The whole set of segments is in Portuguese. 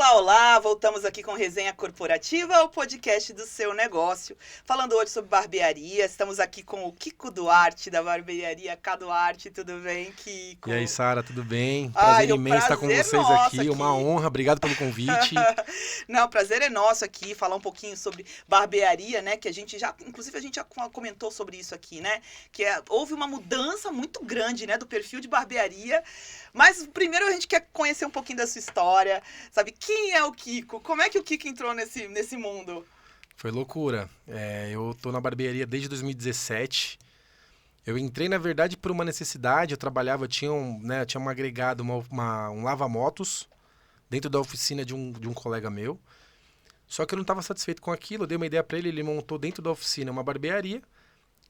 Olá, olá! Voltamos aqui com Resenha Corporativa, o podcast do seu negócio. Falando hoje sobre barbearia, estamos aqui com o Kiko Duarte, da barbearia K Duarte. Tudo bem, Kiko? E aí, Sara, tudo bem? Ai, Prazer o imenso estar com prazer vocês nosso aqui. Uma honra, obrigado pelo convite. Não, o prazer é nosso aqui, falar um pouquinho sobre barbearia, né? Que a gente já, inclusive a gente já comentou sobre isso aqui, né? Houve uma mudança muito grande, né? Do perfil de barbearia. Mas primeiro a gente quer conhecer um pouquinho da sua história, sabe? Quem é o Kiko? Como é que o Kiko entrou nesse mundo? Foi loucura. Eu tô na barbearia desde 2017. Eu entrei, na verdade, por uma necessidade. Eu trabalhava, tinha um agregado, um lava-motos dentro da oficina de um colega meu. Só que eu não estava satisfeito com aquilo. Eu dei uma ideia para ele montou dentro da oficina uma barbearia.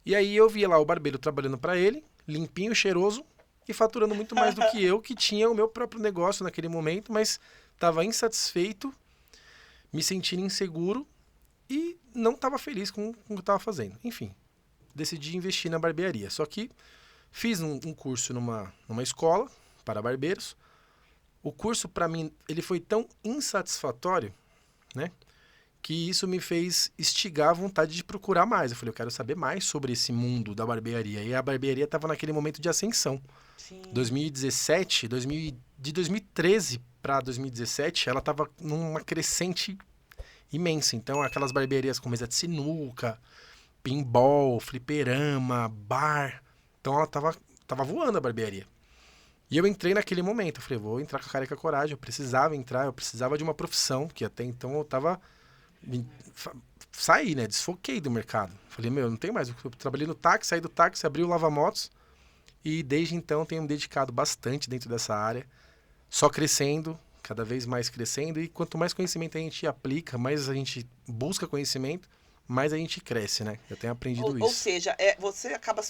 E aí eu via lá o barbeiro trabalhando para ele, limpinho, cheiroso, e faturando muito mais do que eu, que tinha o meu próprio negócio naquele momento, mas estava insatisfeito, me sentindo inseguro e não estava feliz com o que eu estava fazendo. Enfim, decidi investir na barbearia. Só que fiz um curso numa escola para barbeiros. O curso, para mim, ele foi tão insatisfatório, né, que isso me fez instigar a vontade de procurar mais. Eu falei, eu quero saber mais sobre esse mundo da barbearia. E a barbearia estava naquele momento de ascensão. Sim. 2017, de 2013 para 2017, ela estava numa crescente imensa. Então, aquelas barbearias com mesa de sinuca, pinball, fliperama, bar. Então, ela tava voando a barbearia. E eu entrei naquele momento. Eu falei, vou entrar com a cara e com a coragem. Eu precisava entrar, eu precisava de uma profissão, que até então eu tava... Saí, né? Desfoquei do mercado. Falei, não tem mais. Eu trabalhei no táxi, saí do táxi, abri o lava-motos. E desde então tenho me dedicado bastante dentro dessa área. Só crescendo, cada vez mais crescendo. E quanto mais conhecimento a gente aplica, mais a gente busca conhecimento, mais a gente cresce, né? Eu tenho aprendido isso. Ou seja,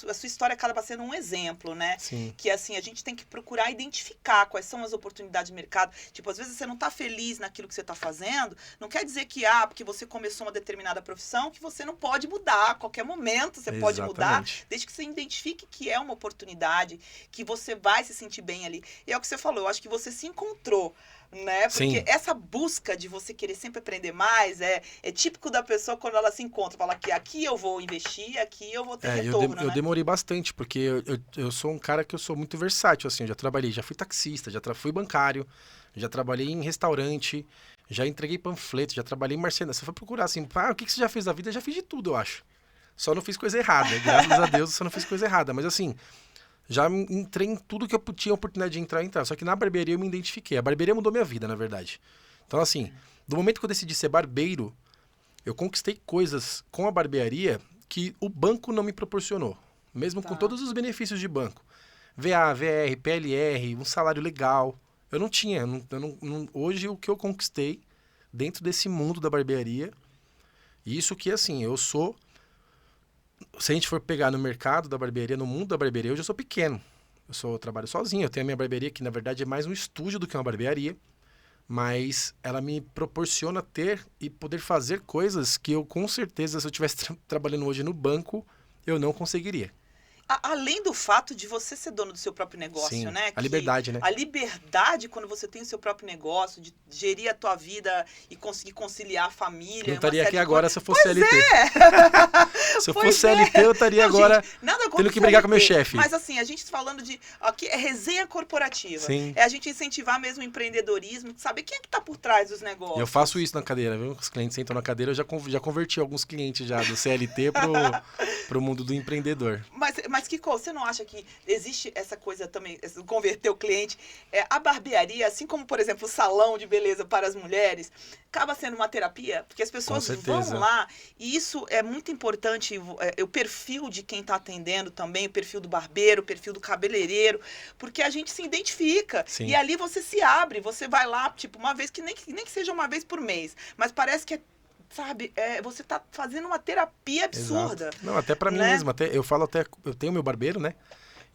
a sua história acaba sendo um exemplo, né? Sim. Que assim, a gente tem que procurar identificar quais são as oportunidades de mercado. Tipo, às vezes você não está feliz naquilo que você está fazendo, não quer dizer que, porque você começou uma determinada profissão, que você não pode mudar. A qualquer momento você pode mudar, desde que você identifique que é uma oportunidade, que você vai se sentir bem ali. E é o que você falou, eu acho que você se encontrou, né? Porque Sim. essa busca de você querer sempre aprender mais é típico da pessoa quando ela se encontra, fala que aqui eu vou investir, aqui eu vou ter retorno, eu né? demorei bastante, porque eu sou um cara que eu sou muito versátil, assim, eu já trabalhei, já fui taxista, fui bancário, já trabalhei em restaurante, já entreguei panfleto, já trabalhei em marcenaria. Se for procurar assim, o que você já fez na vida? Eu já fiz de tudo, eu acho. Só não fiz coisa errada, graças a Deus eu só não fiz coisa errada, mas assim... Já entrei em tudo que eu tinha a oportunidade de entrar. Só que na barbearia eu me identifiquei. A barbearia mudou minha vida, na verdade. Então, assim, do momento que eu decidi ser barbeiro, eu conquistei coisas com a barbearia que o banco não me proporcionou. Mesmo com todos os benefícios de banco. VA, VR, PLR, um salário legal. Eu não tinha. Hoje, o que eu conquistei dentro desse mundo da barbearia, isso que, assim, eu sou... Se a gente for pegar no mercado da barbearia, no mundo da barbearia, hoje eu sou pequeno. Eu trabalho sozinho. Eu tenho a minha barbearia, que na verdade é mais um estúdio do que uma barbearia. Mas ela me proporciona ter e poder fazer coisas que eu, com certeza, se eu estivesse trabalhando hoje no banco, eu não conseguiria. Além do fato de você ser dono do seu próprio negócio, Sim, né? a liberdade, né? A liberdade quando você tem o seu próprio negócio, de gerir a tua vida e conseguir conciliar a família. Não estaria aqui agora se eu fosse CLT. Se eu fosse CLT, eu estaria agora tendo que brigar com o meu chefe. Mas assim, a gente falando de... Aqui é resenha corporativa. Sim. É a gente incentivar mesmo o empreendedorismo, saber quem é que está por trás dos negócios. Eu faço isso na cadeira, viu? Os clientes sentam na cadeira, eu já converti alguns clientes já do CLT pro mundo do empreendedor. Mas Kiko, você não acha que existe essa coisa também, converter o cliente? A barbearia, assim como, por exemplo, o salão de beleza para as mulheres, acaba sendo uma terapia, porque as pessoas vão lá, e isso é muito importante, o perfil de quem está atendendo também, o perfil do barbeiro, o perfil do cabeleireiro, porque a gente se identifica. Sim. E ali você se abre, você vai lá, tipo, uma vez, nem que seja uma vez por mês, mas parece que sabe, você tá fazendo uma terapia absurda. Exato. Não, até pra mim mesmo, eu tenho meu barbeiro, né?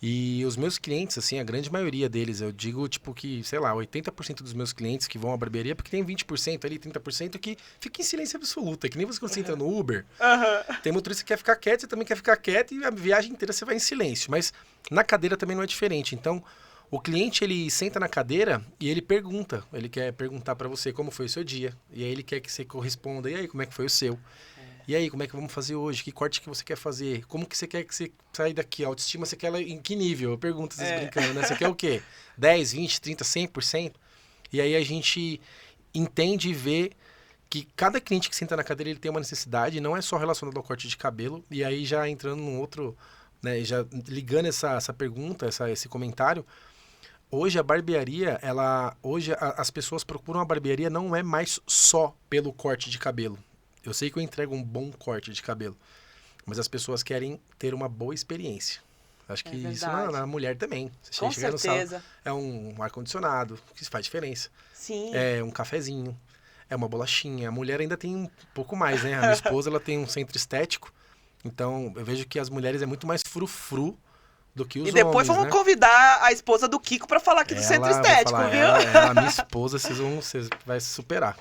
E os meus clientes, assim, a grande maioria deles, eu digo, tipo, que, sei lá, 80% dos meus clientes que vão à barbearia, porque tem 20% ali, 30% que fica em silêncio absoluto. É que nem você quando você entra no Uber, tem motorista que quer ficar quieto, você também quer ficar quieto, e a viagem inteira você vai em silêncio. Mas na cadeira também não é diferente. Então, O cliente, ele senta na cadeira e ele pergunta. Ele quer perguntar para você como foi o seu dia. E aí ele quer que você corresponda. E aí, como é que foi o seu? E aí, como é que vamos fazer hoje? Que corte que você quer fazer? Como que você quer que você saia daqui? A autoestima, você quer ela em que nível? Eu pergunto, às vezes brincando, né? Você quer o quê? 10, 20, 30, 100%? E aí a gente entende e vê que cada cliente que senta na cadeira, ele tem uma necessidade. Não é só relacionado ao corte de cabelo. E aí, já entrando num outro... né, já ligando essa pergunta, esse comentário... Hoje a barbearia, as pessoas procuram a barbearia não é mais só pelo corte de cabelo. Eu sei que eu entrego um bom corte de cabelo, mas as pessoas querem ter uma boa experiência. Acho que isso na mulher também. Você Com chega certeza. No salão, é um ar-condicionado, que faz diferença. Sim. É um cafezinho, é uma bolachinha. A mulher ainda tem um pouco mais, né? A minha esposa, ela tem um centro estético, então eu vejo que as mulheres é muito mais frufru do que os homens, e depois vamos convidar a esposa do Kiko para falar aqui do centro estético, viu? Ela, minha esposa, vocês vai se superar.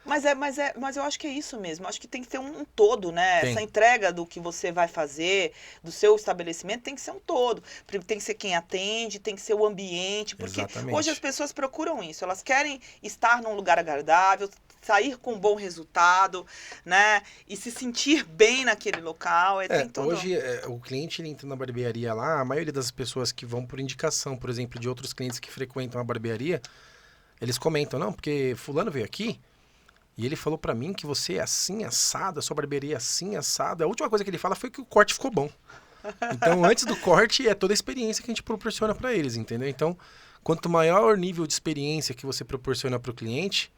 Mas eu acho que é isso mesmo. Eu acho que tem que ter um todo, né? Essa entrega do que você vai fazer, do seu estabelecimento, tem que ser um todo. Tem que ser quem atende, tem que ser o ambiente. Porque hoje as pessoas procuram isso. Elas querem estar num lugar agradável, sair com um bom resultado, né? E se sentir bem naquele local. Hoje, o cliente entra na barbearia lá, a maioria das pessoas que vão por indicação, por exemplo, de outros clientes que frequentam a barbearia, eles comentam, não, porque fulano veio aqui e ele falou pra mim que você é assim, assado, a sua barbearia é assim, assado. A última coisa que ele fala foi que o corte ficou bom. Então, antes do corte, é toda a experiência que a gente proporciona pra eles, entendeu? Então, quanto maior o nível de experiência que você proporciona pro cliente,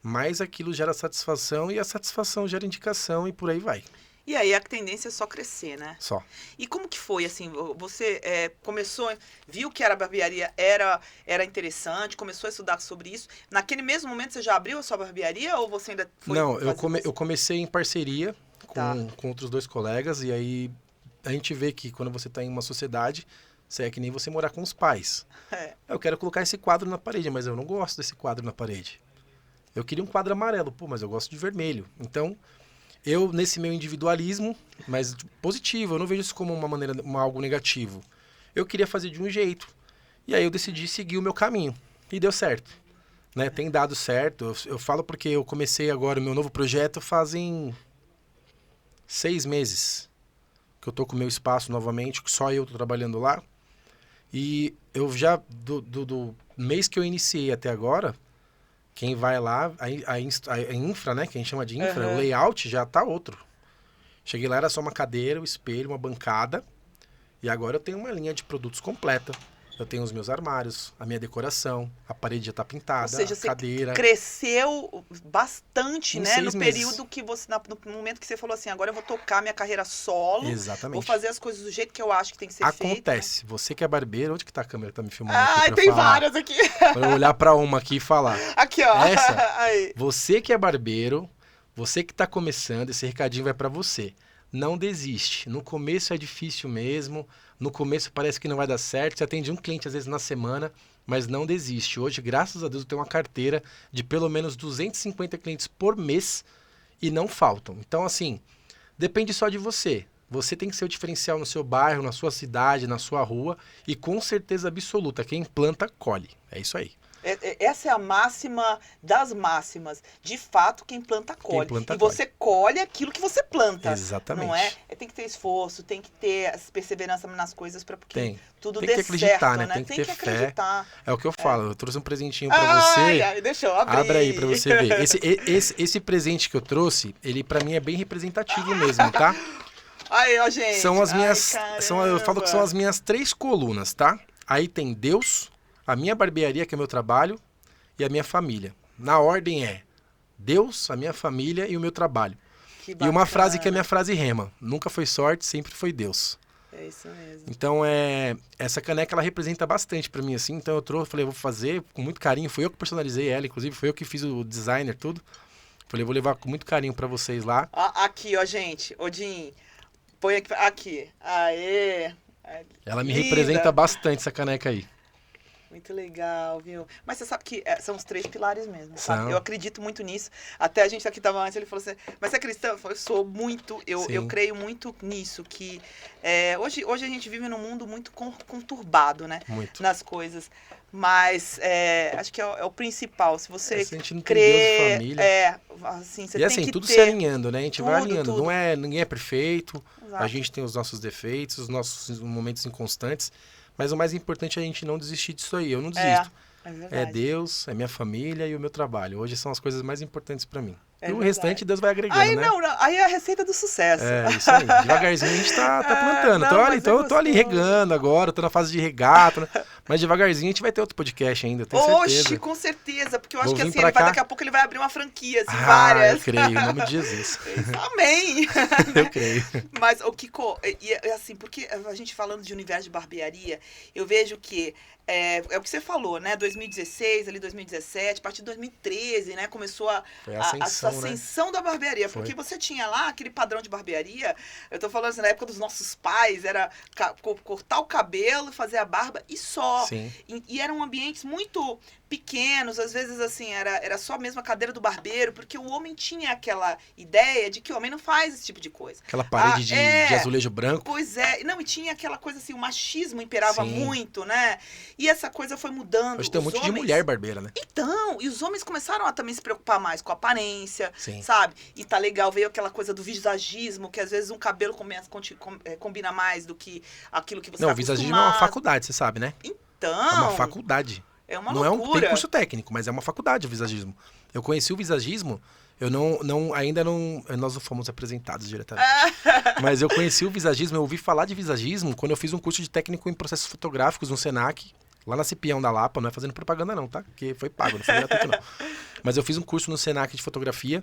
mais aquilo gera satisfação e a satisfação gera indicação e por aí vai. E aí a tendência é só crescer, né? Só. E como que foi, assim, você começou, viu que a barbearia era interessante, começou a estudar sobre isso. Naquele mesmo momento você já abriu a sua barbearia ou você ainda foi... Não, eu comecei em parceria com outros 2 colegas e aí a gente vê que quando você está em uma sociedade, você é que nem você morar com os pais. Eu quero colocar esse quadro na parede, mas eu não gosto desse quadro na parede. Eu queria um quadro amarelo, mas eu gosto de vermelho. Então... eu, nesse meu individualismo, mas positivo, eu não vejo isso como algo negativo. Eu queria fazer de um jeito. E aí eu decidi seguir o meu caminho. E deu certo. Né? Tem dado certo. Eu falo porque eu comecei agora o meu novo projeto fazem 6 meses. Que eu tô com o meu espaço novamente, que só eu tô trabalhando lá. E eu já, do mês que eu iniciei até agora... quem vai lá, a infra, né? Que a gente chama de infra, o layout já tá outro. Cheguei lá, era só uma cadeira, um espelho, uma bancada. E agora eu tenho uma linha de produtos completa. Eu tenho os meus armários, a minha decoração, a parede já tá pintada, ou seja, a cadeira. Você cresceu bastante, né? No 6 meses. período que você, no momento que você falou assim, agora eu vou tocar minha carreira solo. Exatamente. Vou fazer as coisas do jeito que eu acho que tem que ser feito. Acontece. Né? Você que é barbeiro, onde que tá a câmera que tá me filmando aqui? Tem várias aqui. Pra eu olhar pra uma aqui e falar. Aqui, ó. Essa, aí. Você que é barbeiro, você que tá começando, esse recadinho vai pra você. Não desiste. No começo é difícil mesmo. No começo parece que não vai dar certo. Você atende um cliente às vezes na semana, mas não desiste. Hoje, graças a Deus, eu tenho uma carteira de pelo menos 250 clientes por mês e não faltam. Então, assim, depende só de você. Você tem que ser o diferencial no seu bairro, na sua cidade, na sua rua e com certeza absoluta, quem planta, colhe. É isso aí. Essa é a máxima das máximas. De fato, quem planta, colhe. Você colhe aquilo que você planta. Exatamente. Não é? Tem que ter esforço, tem que ter perseverança nas coisas para que tudo dê certo. Tem que acreditar, né? Tem que ter fé. É o que eu falo. Eu trouxe um presentinho para você. Deixa eu abrir. Abre aí para você ver. Esse presente que eu trouxe, ele para mim é bem representativo mesmo, tá? Aí, ó, gente. São as minhas... eu falo que são as minhas 3 colunas, tá? Aí tem Deus... a minha barbearia, que é o meu trabalho, e a minha família. Na ordem é Deus, a minha família e o meu trabalho. E uma frase que é a minha frase rema. Nunca foi sorte, sempre foi Deus. É isso mesmo. Então, essa caneca, ela representa bastante pra mim, assim. Então, eu trouxe, falei, vou fazer com muito carinho. Fui eu que personalizei ela, inclusive. Foi eu que fiz o designer, tudo. Falei, vou levar com muito carinho pra vocês lá. Aqui, ó, gente. Odin, põe aqui. Aê. Ela me representa bastante, essa caneca aí. Muito legal, viu? Mas você sabe que são os 3 pilares mesmo, sabe? São. Eu acredito muito nisso. Até a gente aqui estava antes, ele falou assim, mas você é cristão? Eu falei, eu sou muito, eu creio muito nisso, que hoje a gente vive num mundo muito conturbado, né? Muito. Nas coisas. Mas acho que é o principal. Se você se a gente não crê, tem Deus, família. assim, você e tem assim, que tudo ter se alinhando, né? A gente vai tudo, alinhando. tudo. Ninguém é perfeito. Exato. A gente tem os nossos defeitos, os nossos momentos inconstantes. Mas o mais importante é a gente não desistir disso aí. Eu não desisto. É verdade. É Deus, é minha família e o meu trabalho. Hoje são as coisas mais importantes pra mim. É e o verdade. restante Deus vai agregando, Aí né? não, aí é a receita do sucesso. É, isso aí. Devagarzinho a gente tá plantando. Não, Eu tô ali regando agora, tô na fase de regar. Mas devagarzinho a gente vai ter outro podcast ainda, tenho certeza. Oxe, com certeza. Porque eu acho Vou que vir assim, pra cá. daqui a pouco ele vai abrir uma franquia, assim, várias. Eu creio, em nome de Jesus. Amém. Eu creio. Mas, o Kiko, assim, porque a gente falando de universo de barbearia, eu vejo que é o que você falou, né? 2016, ali 2017, a partir de 2013, né? Começou a ascensão da barbearia. Foi. Porque você tinha lá aquele padrão de barbearia, eu tô falando assim, na época dos nossos pais, era cortar o cabelo, fazer a barba e só. Sim. E eram ambientes muito pequenos, às vezes assim, era só mesmo a cadeira do barbeiro, porque o homem tinha aquela ideia de que o homem não faz esse tipo de coisa. Aquela parede de azulejo branco. Pois é, não, e tinha aquela coisa assim, o machismo imperava Sim. muito, né? E essa coisa foi mudando. Hoje tem um monte de mulher barbeira, né? Então, e os homens começaram a também se preocupar mais com a aparência, Sim. sabe? E tá legal, veio aquela coisa do visagismo, que às vezes um cabelo combina mais do que aquilo que você Não, o visagismo é uma faculdade, você sabe, né? Então... É uma faculdade. É uma não loucura. Tem curso técnico, mas é uma faculdade o visagismo. Eu conheci o visagismo, ainda não... Nós não fomos apresentados diretamente. Mas eu conheci o visagismo, eu ouvi falar de visagismo quando eu fiz um curso de técnico em processos fotográficos no Senac, lá na Cipião da Lapa, não é fazendo propaganda não, tá? Porque foi pago, não foi gratuito não. Mas eu fiz um curso no Senac de fotografia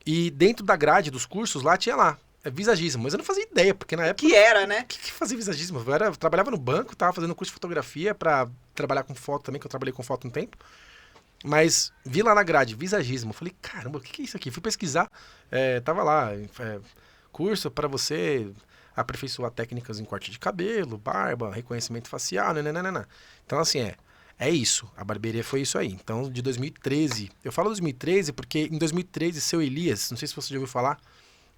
e dentro da grade dos cursos lá tinha lá, visagismo, mas eu não fazia ideia, porque na época... Que era, né? O que fazia visagismo? Eu trabalhava no banco, tava fazendo curso de fotografia pra trabalhar com foto também, que eu trabalhei com foto um tempo. Mas vi lá na grade, visagismo. Falei, caramba, o que é isso aqui? Fui pesquisar, tava lá, curso para você aperfeiçoar técnicas em corte de cabelo, barba, reconhecimento facial, nananana. Então, assim, é isso. A barbearia foi isso aí. Então, de 2013, eu falo 2013 porque em 2013, seu Elias, não sei se você já ouviu falar,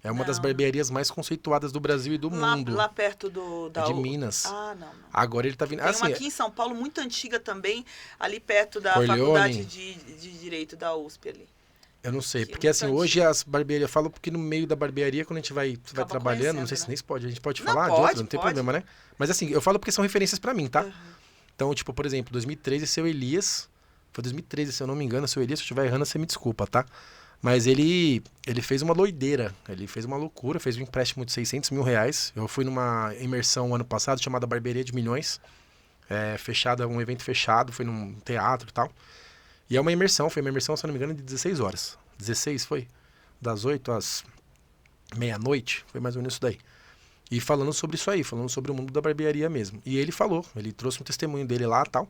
é uma das barbearias mais conceituadas do Brasil e do mundo. Lá perto de Minas. Ah, não. Agora ele tá vindo... Tem assim, uma aqui em São Paulo, muito antiga também, ali perto da Corleone. Faculdade de Direito da USP ali. Eu não sei, Que porque assim, antiga. hoje as barbearias... Eu falo porque no meio da barbearia, quando a gente vai trabalhando, não sei se nem se pode, a gente pode falar de outro, não tem problema, né? Mas assim, eu falo porque são referências pra mim, tá? Uhum. Então, tipo, por exemplo, 2013, seu Elias... Foi 2013, se eu não me engano, seu Elias, se eu estiver errando, você me desculpa, tá? Mas ele fez uma doideira, ele fez uma loucura, fez um empréstimo de 600 mil reais. Eu fui numa imersão ano passado chamada Barbearia de Milhões, fechada, um evento fechado, foi num teatro e tal. E foi uma imersão, se eu não me engano, de 16 horas. 16 foi? Das 8 às meia-noite, foi mais ou menos isso daí. E falando sobre isso aí, falando sobre o mundo da barbearia mesmo. E ele trouxe um testemunho dele lá e tal.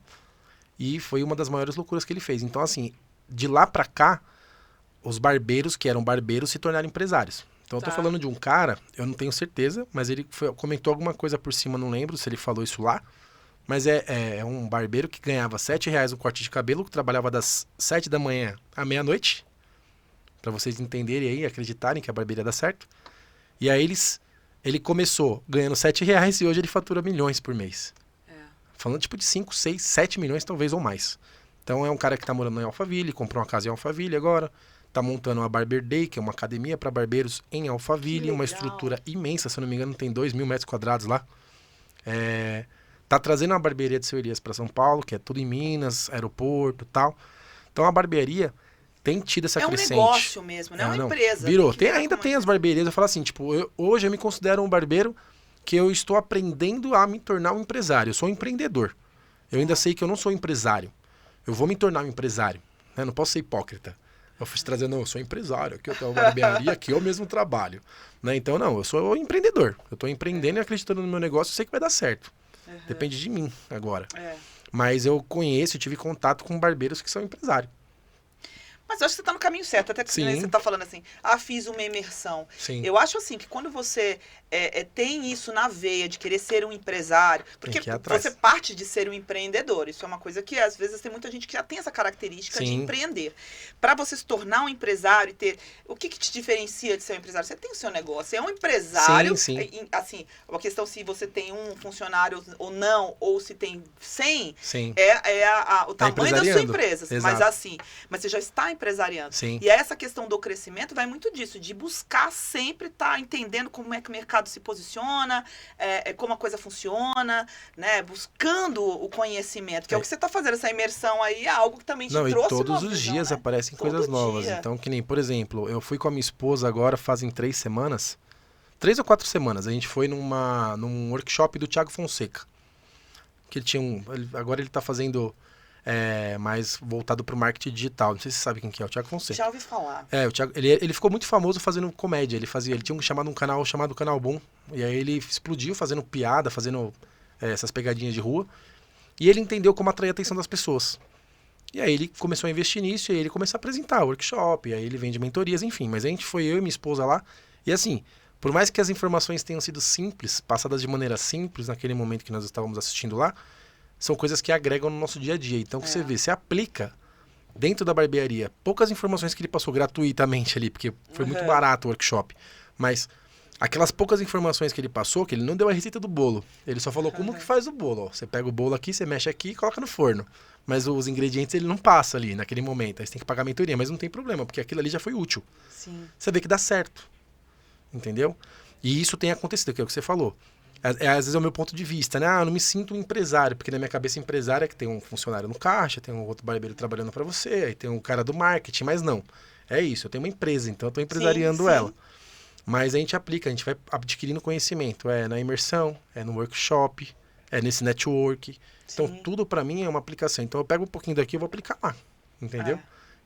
E foi uma das maiores loucuras que ele fez. Então, assim, de lá pra cá, os barbeiros que eram barbeiros se tornaram empresários. Então eu tô falando de um cara, eu não tenho certeza, mas ele comentou alguma coisa por cima, não lembro se ele falou isso lá. Mas é um barbeiro que ganhava R$7 um corte de cabelo, que trabalhava das 7 da manhã à meia-noite. Pra vocês entenderem aí, acreditarem que a barbearia dá certo. E aí ele começou ganhando R$7 e hoje ele fatura milhões por mês. Falando tipo de 5, 6, 7 milhões talvez ou mais. Então é um cara que tá morando em Alphaville, comprou uma casa em Alphaville agora. Tá montando uma Barber Day, que é uma academia para barbeiros em Alphaville, uma estrutura imensa, se eu não me engano, tem 2.000 metros quadrados lá. Tá trazendo uma barbearia de seu Elias para São Paulo, que é tudo em Minas, aeroporto e tal. Então a barbearia tem tido essa crescente. É um negócio mesmo, né? É uma empresa. Virou. Ainda tem as barbearias, eu falo assim, tipo, hoje eu me considero um barbeiro que eu estou aprendendo a me tornar um empresário. Eu sou um empreendedor. Eu ainda sei que eu não sou empresário. Eu vou me tornar um empresário. Né? Não posso ser hipócrita. Eu fui trazendo, eu sou empresário, aqui eu tenho uma barbearia, aqui eu mesmo trabalho. Né? Então, não, eu sou empreendedor. Eu estou empreendendo e acreditando no meu negócio, eu sei que vai dar certo. Depende de mim agora. Mas eu tive contato com barbeiros que são empresários. Mas eu acho que você está no caminho certo, até porque você está falando assim, fiz uma imersão. Sim. Eu acho assim, que quando você tem isso na veia de querer ser um empresário, porque você parte de ser um empreendedor, isso é uma coisa que às vezes tem muita gente que já tem essa característica de empreender. Para você se tornar um empresário e ter... O que te diferencia de ser um empresário? Você tem o seu negócio, você é um empresário, assim, a questão se você tem um funcionário ou não, ou se tem 100, o tamanho da sua empresa. Mas você já está empresariando. Sim. E essa questão do crescimento vai muito disso, de buscar sempre estar entendendo como é que o mercado se posiciona, como a coisa funciona, né? Buscando o conhecimento, que é o que você está fazendo, essa imersão aí, é algo que também te trouxe e todos os dias aparecem coisas novas. Então, que nem, por exemplo, eu fui com a minha esposa agora fazem 3 semanas, 3 ou 4 semanas, a gente foi num workshop do Thiago Fonseca, que ele tinha agora ele está fazendo... mais voltado para o marketing digital. Não sei se você sabe quem que é, o Thiago Fonseca. Já ouvi falar. O Thiago, ele ficou muito famoso fazendo comédia. Ele tinha um canal chamado Canal Boom. E aí ele explodiu fazendo piada, fazendo essas pegadinhas de rua. E ele entendeu como atrair a atenção das pessoas. E aí ele começou a investir nisso, e aí ele começou a apresentar workshop, e aí ele vende mentorias, enfim. Mas a gente foi, eu e minha esposa lá, e assim, por mais que as informações tenham sido simples, passadas de maneira simples naquele momento que nós estávamos assistindo lá, são coisas que agregam no nosso dia a dia. Então, que você vê, você aplica dentro da barbearia poucas informações que ele passou gratuitamente ali, porque foi muito barato o workshop. Mas aquelas poucas informações que ele passou, que ele não deu a receita do bolo. Ele só falou como que faz o bolo. Ó, você pega o bolo aqui, você mexe aqui e coloca no forno. Mas os ingredientes ele não passa ali naquele momento. Aí você tem que pagar a mentoria, mas não tem problema, porque aquilo ali já foi útil. Sim. Você vê que dá certo. Entendeu? E isso tem acontecido, que é o que você falou. Às vezes é o meu ponto de vista, né? Eu não me sinto um empresário, porque na minha cabeça empresário é que tem um funcionário no caixa, tem um outro barbeiro trabalhando para você, aí tem um cara do marketing, mas não. É isso, eu tenho uma empresa, então eu estou empresariando ela. Mas a gente aplica, a gente vai adquirindo conhecimento, na imersão, no workshop, nesse network. Então tudo para mim é uma aplicação. Então eu pego um pouquinho daqui e vou aplicar lá, entendeu?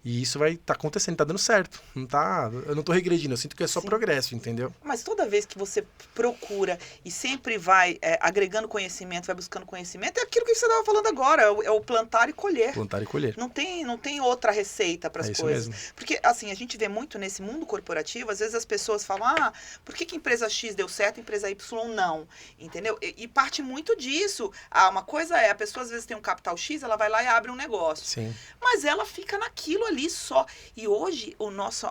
E isso vai estar acontecendo, tá dando certo. Eu não tô regredindo, eu sinto que é só progresso, entendeu? Mas toda vez que você procura e sempre vai agregando conhecimento, vai buscando conhecimento, é aquilo que você estava falando agora, é o plantar e colher. Plantar e colher. Não tem outra receita para as coisas. Mesmo. Porque, assim, a gente vê muito nesse mundo corporativo, às vezes as pessoas falam, por que a empresa X deu certo e a empresa Y não? Entendeu? E parte muito disso. Uma coisa a pessoa às vezes tem um capital X, ela vai lá e abre um negócio. Sim. Mas ela fica naquilo ali só. E hoje o nosso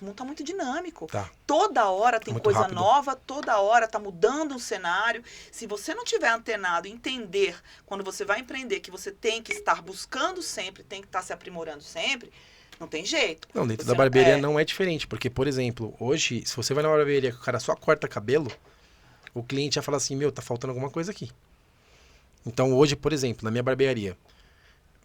mundo está muito dinâmico. Tá. Toda hora tem muito coisa rápido. nova, toda hora está mudando um cenário. Se você não tiver antenado, entender quando você vai empreender que você tem que estar buscando sempre, tem que estar se aprimorando sempre, não tem jeito. Não, dentro da barbearia não é diferente. Porque, por exemplo, hoje, se você vai na barbearia que o cara só corta cabelo, o cliente já fala assim, tá faltando alguma coisa aqui. Então hoje, por exemplo, na minha barbearia,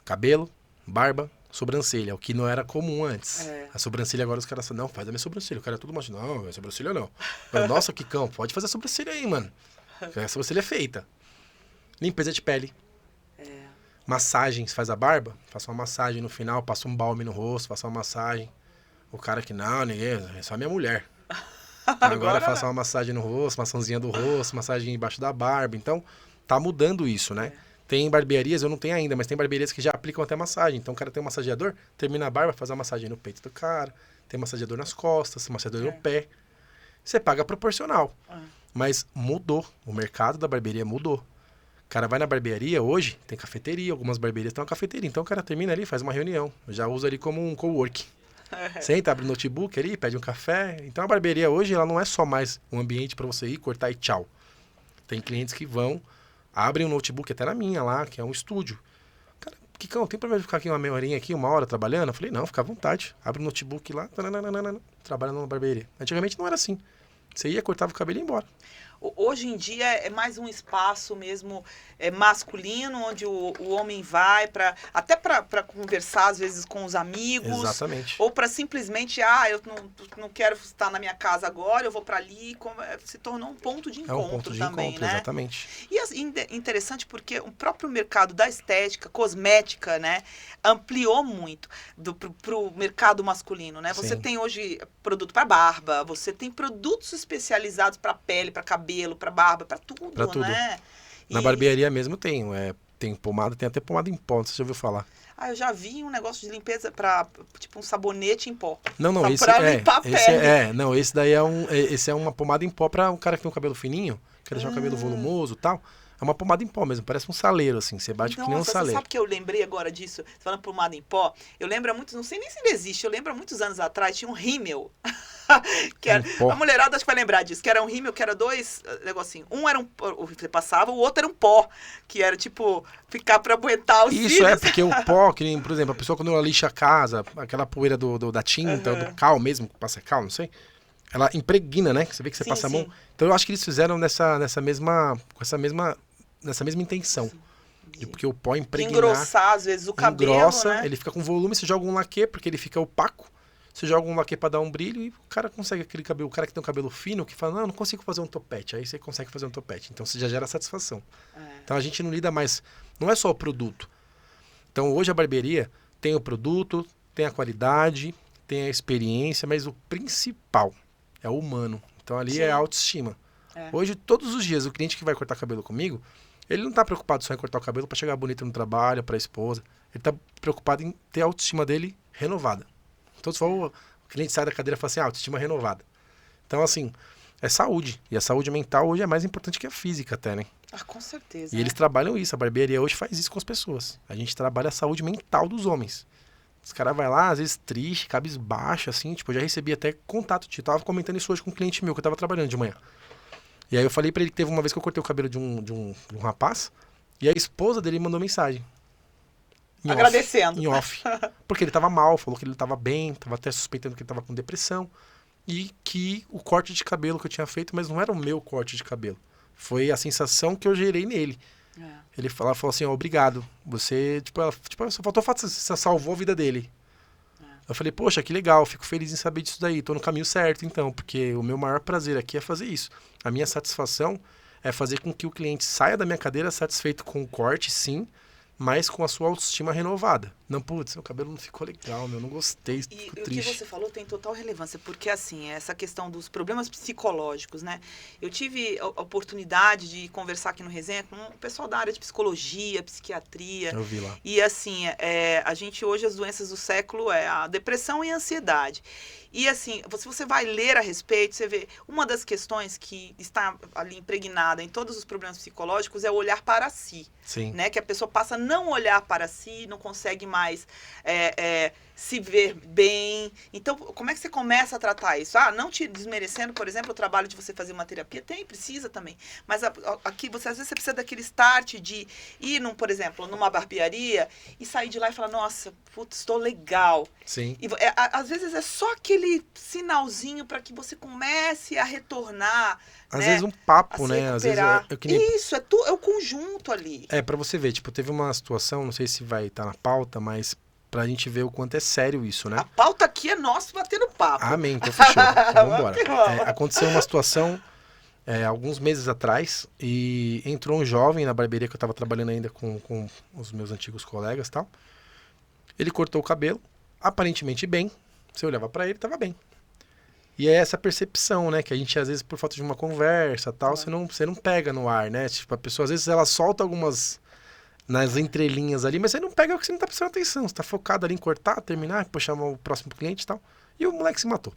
cabelo, barba, sobrancelha, o que não era comum antes. A sobrancelha agora os caras falam, não, faz a minha sobrancelha. O cara é tudo macho. Não, minha sobrancelha não. Mas, nossa, Kikão, pode fazer a sobrancelha aí, mano. A sobrancelha é feita. Limpeza de pele. Massagens, faz a barba, faça uma massagem no final, passa um balme no rosto, faça uma massagem. O cara que não, ninguém, é só minha mulher. Agora faça uma massagem no rosto, maçãzinha do rosto, massagem embaixo da barba. Então, tá mudando isso, né? Tem barbearias, eu não tenho ainda, mas tem barbearias que já aplicam até massagem. Então o cara tem um massageador, termina a barba, faz uma massagem no peito do cara, tem massageador nas costas, massageador no pé. Você paga proporcional. Mas mudou, o mercado da barbearia mudou. O cara vai na barbearia hoje, tem cafeteria, algumas barbearias têm uma cafeteria. Então o cara termina ali, faz uma reunião, já usa ali como um coworking. Senta, abre o notebook ali, pede um café. Então a barbearia hoje, ela não é só mais um ambiente para você ir, cortar e tchau. Tem clientes que vão, abrem um notebook, até na minha lá, que é um estúdio. Cara, Kikão, tem problema de ficar aqui uma meia horinha aqui, 1 hora trabalhando? Eu falei, não, fica à vontade. Abre o notebook lá, trabalhando na barbearia. Antigamente não era assim. Você ia, cortava o cabelo e ia embora. Hoje em dia é mais um espaço mesmo masculino, onde o homem vai até para conversar, às vezes, com os amigos. Exatamente. Ou para simplesmente, eu não quero estar na minha casa agora, eu vou para ali. Se tornou um ponto de encontro também, ponto de encontro, né? Exatamente. E interessante porque o próprio mercado da estética, cosmética, né, ampliou muito para o mercado masculino, né? Você tem hoje produto para barba, você tem produtos especializados para pele, para cabelo, para barba, para tudo, né? Na barbearia mesmo tenho. Tem pomada, tem até pomada em pó, você já ouviu falar? Ah, eu já vi um negócio de limpeza pra, tipo, um sabonete em pó. Não, Só esse pra limpar a pele. não, esse daí esse é uma pomada em pó pra um cara que tem um cabelo fininho, quer deixar o cabelo volumoso e tal. É uma pomada em pó mesmo, parece um saleiro, assim, você bate que nem um Nossa, você saleiro. sabe que eu lembrei agora disso? Você falando pomada em pó, eu lembro há muitos, não sei nem se ainda existe, eu lembro há muitos anos atrás, tinha um rímel. Que era, a mulherada acho que vai lembrar disso, que era um rímel, que era dois negocinhos. Um era um pó, você passava, o outro era um pó, que era tipo, ficar pra aguentar os cílios. Isso porque o pó, que nem, por exemplo, a pessoa quando ela lixa a casa, aquela poeira da tinta, do cal mesmo, passa cal, não sei, ela impregna, né? Você vê que você passa a mão. Então eu acho que eles fizeram nessa mesma intenção. Porque o pó impregna. Engrossar, às vezes, o cabelo, engrossa, né? ele fica com volume, você joga um laquê, porque ele fica opaco. Você joga um laquê pra dar um brilho e o cara consegue aquele cabelo. O cara que tem um cabelo fino, que fala, não consigo fazer um topete. Aí você consegue fazer um topete. Então você já gera satisfação. Então a gente não lida mais... Não é só o produto. Então hoje a barbearia tem o produto, tem a qualidade, tem a experiência, mas o principal é o humano. Então ali é a autoestima. Hoje, todos os dias, o cliente que vai cortar cabelo comigo, ele não tá preocupado só em cortar o cabelo para chegar bonito no trabalho, para a esposa. Ele tá preocupado em ter a autoestima dele renovada. Então, se for, o cliente sai da cadeira e fala assim, autoestima renovada. Então, assim, é saúde. E a saúde mental hoje é mais importante que a física até, né? Ah, com certeza. E eles trabalham isso. A barbearia hoje faz isso com as pessoas. A gente trabalha a saúde mental dos homens. Os caras vai lá, às vezes triste, cabisbaixo, assim. Tipo, eu já recebi até contato. Eu tava comentando isso hoje com um cliente meu, que eu tava trabalhando de manhã. E aí eu falei pra ele que teve uma vez que eu cortei o cabelo de um rapaz. E a esposa dele mandou mensagem. Agradecendo. Em off. Porque ele tava mal, falou que ele tava bem, tava até suspeitando que ele tava com depressão. E que o corte de cabelo que eu tinha feito, mas não era o meu corte de cabelo. Foi a sensação que eu gerei nele. Ele falou assim, obrigado. Você, só faltou fato, você salvou a vida dele. Eu falei, poxa, que legal, fico feliz em saber disso daí. Tô no caminho certo, então, porque o meu maior prazer aqui é fazer isso. A minha satisfação é fazer com que o cliente saia da minha cadeira satisfeito com o corte, sim, mas com a sua autoestima renovada. Não, putz, meu cabelo não ficou legal, não gostei, fico triste. E o que você falou tem total relevância, porque assim, essa questão dos problemas psicológicos, né? Eu tive a oportunidade de conversar aqui no Resenha com o pessoal da área de psicologia, psiquiatria. Eu vi lá. E assim, a gente hoje, as doenças do século é a depressão e a ansiedade. E assim, se você vai ler a respeito, você vê, uma das questões que está ali impregnada em todos os problemas psicológicos é o olhar para si. Sim. Né? Que a pessoa passa a não olhar para si, não consegue mais se ver bem. Então, como é que você começa a tratar isso? Não te desmerecendo, por exemplo, o trabalho de você fazer uma terapia. Precisa também. Mas aqui, às vezes, você precisa daquele start de ir, por exemplo, numa barbearia e sair de lá e falar, nossa, putz, estou legal. Sim. E, às vezes é só aquele sinalzinho para que você comece a retornar. Às vezes um papo, né? Às vezes Isso, é o conjunto ali. Pra você ver, tipo, teve uma situação, não sei se vai estar na pauta, mas pra gente ver o quanto é sério isso, né? A pauta aqui é nosso batendo papo. Amém, então fechou. Então, vambora. Aconteceu uma situação alguns meses atrás e entrou um jovem na barbearia que eu tava trabalhando ainda com os meus antigos colegas e tal. Ele cortou o cabelo, aparentemente bem. Você olhava pra ele, tava bem. E é essa percepção, né? Que a gente, às vezes, por falta de uma conversa tal, você não pega no ar, né? Tipo, a pessoa, às vezes, ela solta algumas nas entrelinhas ali, mas você não pega porque você não tá prestando atenção. Você tá focado ali em cortar, terminar, depois chamar o próximo cliente e tal. E o moleque se matou.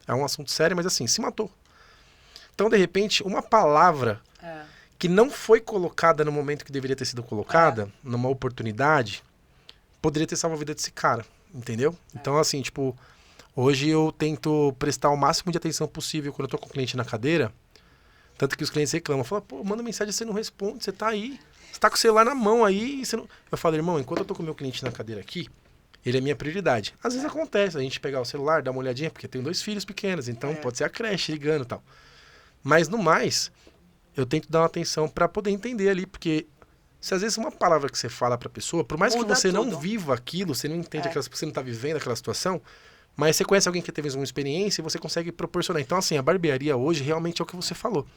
É um assunto sério, mas assim, se matou. Então, de repente, uma palavra que não foi colocada no momento que deveria ter sido colocada, numa oportunidade, poderia ter salvo a vida desse cara, entendeu? Então, assim, tipo... Hoje eu tento prestar o máximo de atenção possível quando eu tô com o cliente na cadeira. Tanto que os clientes reclamam. Falam, pô, manda mensagem, você não responde, você tá aí. Você tá com o celular na mão aí. Você não... Eu falo, irmão, enquanto eu tô com o meu cliente na cadeira aqui, ele é minha prioridade. Às vezes acontece, a gente pegar o celular, dar uma olhadinha, porque eu tenho 2 filhos pequenos, então pode ser a creche ligando e tal. Mas no mais, eu tento dar uma atenção pra poder entender ali, porque se às vezes uma palavra que você fala pra pessoa, por mais muda que você tudo. não viva aquilo, você não entende você não tá vivendo aquela situação, mas você conhece alguém que teve uma experiência e você consegue proporcionar. Então, assim, a barbearia hoje realmente é o que você falou.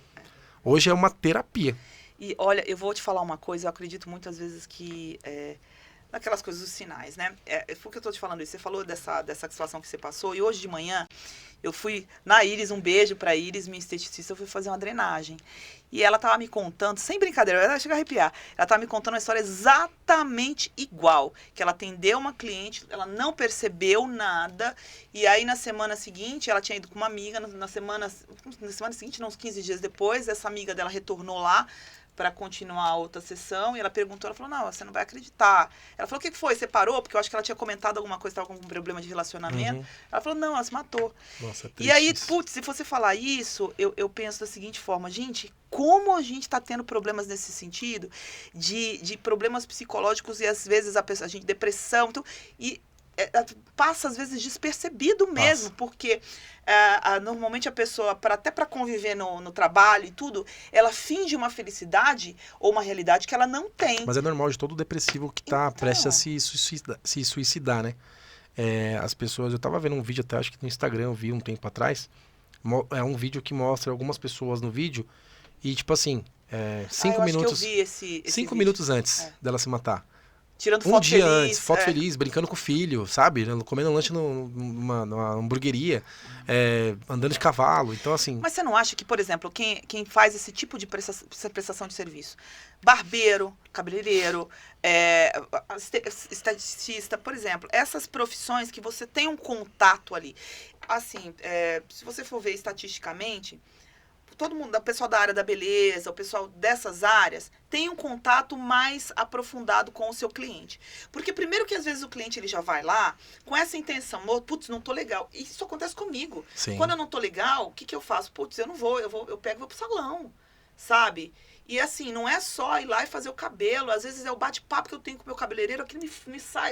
Hoje é uma terapia. E, olha, eu vou te falar uma coisa. Eu acredito muitas vezes que daquelas coisas, dos sinais, né? Foi o que eu tô te falando isso. Você falou dessa situação que você passou, e hoje de manhã eu fui na Iris, um beijo pra Iris, minha esteticista, eu fui fazer uma drenagem. E ela tava me contando, sem brincadeira, ela chega a arrepiar, ela tava me contando uma história exatamente igual, que ela atendeu uma cliente, ela não percebeu nada, e aí na semana seguinte, ela tinha ido com uma amiga, na semana seguinte, uns 15 dias depois, essa amiga dela retornou lá para continuar a outra sessão, e ela perguntou, ela falou, não, você não vai acreditar. Ela falou, o que foi? Você parou? Porque eu acho que ela tinha comentado alguma coisa, estava com algum problema de relacionamento. Ela falou, não, ela se matou. Nossa, e aí, putz, se você falar isso, eu penso da seguinte forma, gente, como a gente está tendo problemas nesse sentido, de problemas psicológicos, e às vezes a gente, depressão, então, e passa às vezes despercebido mesmo, porque normalmente a pessoa, até para conviver no trabalho e tudo, ela finge uma felicidade ou uma realidade que ela não tem. Mas é normal de todo depressivo que está prestes a se suicidar, né? As pessoas, eu estava vendo um vídeo até, acho que no Instagram eu vi um tempo atrás, é um vídeo que mostra algumas pessoas no vídeo e tipo assim, 5 minutos, acho que eu vi esse 5 minutos antes dela se matar. Tirando foto dia feliz, antes, foto feliz, brincando com o filho, sabe? Comendo um lanche numa hamburgueria, andando de cavalo, então assim... Mas você não acha que, por exemplo, quem faz esse tipo de prestação de serviço, barbeiro, cabeleireiro, esteticista, por exemplo, essas profissões que você tem um contato ali, assim, se você for ver estatisticamente... todo mundo, o pessoal da área da beleza, o pessoal dessas áreas, tem um contato mais aprofundado com o seu cliente. Porque primeiro que às vezes o cliente ele já vai lá com essa intenção, putz, não tô legal. E isso acontece comigo. Sim. Quando eu não tô legal, o que eu faço? Putz, eu não vou, eu pego e vou pro salão, sabe? E assim, não é só ir lá e fazer o cabelo. Às vezes é o bate-papo que eu tenho com o meu cabeleireiro, aquilo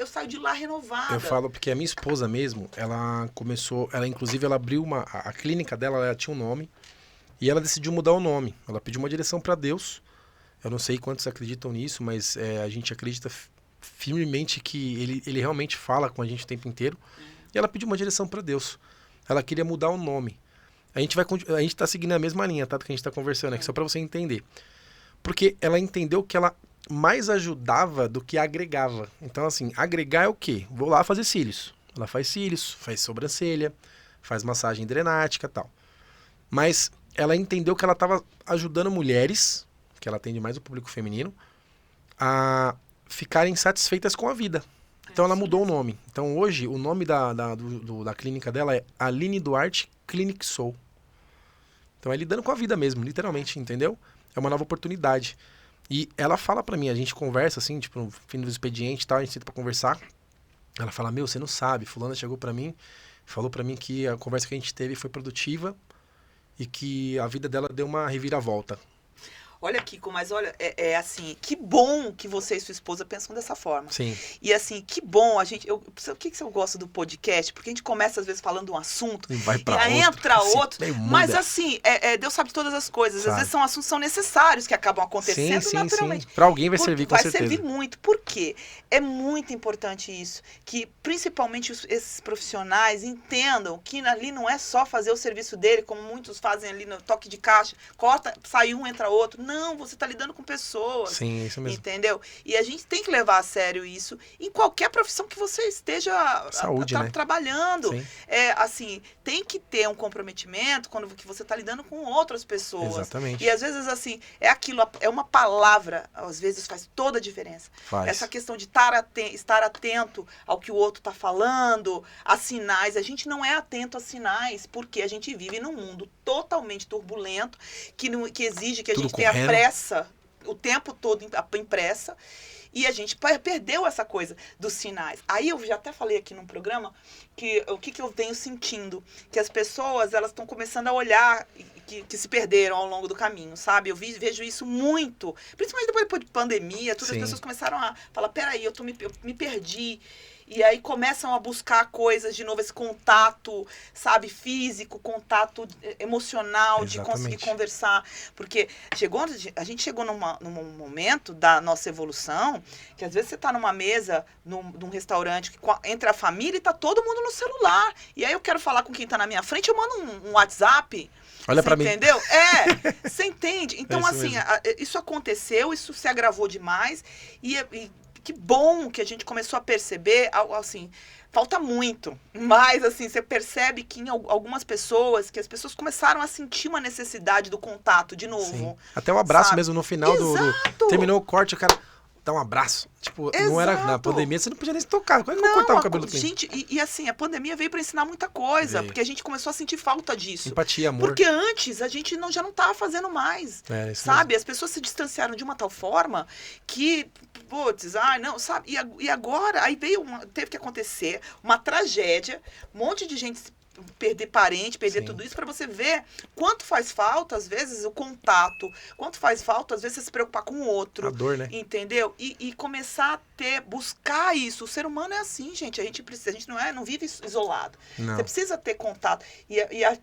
eu saio de lá renovada. Eu falo porque a minha esposa mesmo, inclusive ela abriu a clínica dela, ela tinha um nome, e ela decidiu mudar o nome. Ela pediu uma direção para Deus. Eu não sei quantos acreditam nisso, mas a gente acredita firmemente que ele realmente fala com a gente o tempo inteiro. E ela pediu uma direção para Deus. Ela queria mudar o nome. A gente tá seguindo a mesma linha, tá? Do que a gente tá conversando aqui, só para você entender. Porque ela entendeu que ela mais ajudava do que agregava. Então, assim, agregar é o quê? Vou lá fazer cílios. Ela faz cílios, faz sobrancelha, faz massagem drenática e tal. Mas ela entendeu que ela estava ajudando mulheres, que ela atende mais o público feminino, a ficarem satisfeitas com a vida. Então ela mudou o nome. Então hoje o nome da clínica dela é Aline Duarte Clinic Soul. Então é lidando com a vida mesmo, literalmente, entendeu? É uma nova oportunidade. E ela fala pra mim, a gente conversa assim, tipo, no fim do expediente e tal, a gente senta pra conversar. Ela fala, você não sabe, fulana chegou pra mim, falou pra mim que a conversa que a gente teve foi produtiva, e que a vida dela deu uma reviravolta. Olha, Kiko, mas olha, assim, que bom que você e sua esposa pensam dessa forma. Sim. E assim, que bom, o que eu gosto do podcast? Porque a gente começa às vezes falando um assunto, e aí entra outro, mas assim, Deus sabe todas as coisas. Às vezes são assuntos que são necessários, que acabam acontecendo naturalmente. Sim. Para alguém vai servir, com certeza. Vai servir muito. Por quê? É muito importante isso, que principalmente esses profissionais entendam que ali não é só fazer o serviço dele, como muitos fazem ali no toque de caixa, corta, sai um, entra outro. Não, você está lidando com pessoas. Sim, isso mesmo. Entendeu? E a gente tem que levar a sério isso em qualquer profissão que você esteja né? trabalhando. Sim. Assim, tem que ter um comprometimento quando que você está lidando com outras pessoas. Exatamente. E às vezes, assim, é uma palavra, às vezes faz toda a diferença. Essa questão de estar atento ao que o outro está falando, a sinais. A gente não é atento a sinais, porque a gente vive num mundo totalmente turbulento, que exige que a gente tenha pressa o tempo todo impressa, e a gente perdeu essa coisa dos sinais. Aí eu já até falei aqui num programa que o que eu venho sentindo, que as pessoas elas estão começando a olhar que se perderam ao longo do caminho, sabe? Eu vejo isso muito, principalmente depois de pandemia, todas as pessoas começaram a falar, peraí, eu me perdi. E aí começam a buscar coisas de novo, esse contato, sabe, físico, contato emocional, de conseguir conversar. Porque a gente chegou num momento da nossa evolução, que às vezes você está numa mesa, num restaurante, entre a família e tá todo mundo no celular. E aí eu quero falar com quem está na minha frente, eu mando um WhatsApp. Olha para mim. Entendeu? Você entende? Então, assim, isso aconteceu, isso se agravou demais. E que bom que a gente começou a perceber, assim, falta muito, mas assim, você percebe que em algumas pessoas, que as pessoas começaram a sentir uma necessidade do contato de novo. Sim. Até o abraço mesmo no final terminou o corte, o cara dá um abraço. Tipo, Exato. Não era na pandemia, você não podia nem se tocar. Como é que eu cortava o cabelo do cliente? Gente, e assim, a pandemia veio para ensinar muita coisa, porque a gente começou a sentir falta disso. Empatia, amor. Porque antes a gente já não estava fazendo mais, sabe? Mesmo. As pessoas se distanciaram de uma tal forma que, putz, não, sabe? E agora, aí teve que acontecer uma tragédia, um monte de gente perder parente, perder tudo isso, para você ver quanto faz falta, às vezes, o contato, quanto faz falta, às vezes, você se preocupar com o outro. A dor, né? Entendeu? E começar a buscar isso. O ser humano é assim, gente. A gente não vive isolado. Não. Você precisa ter contato.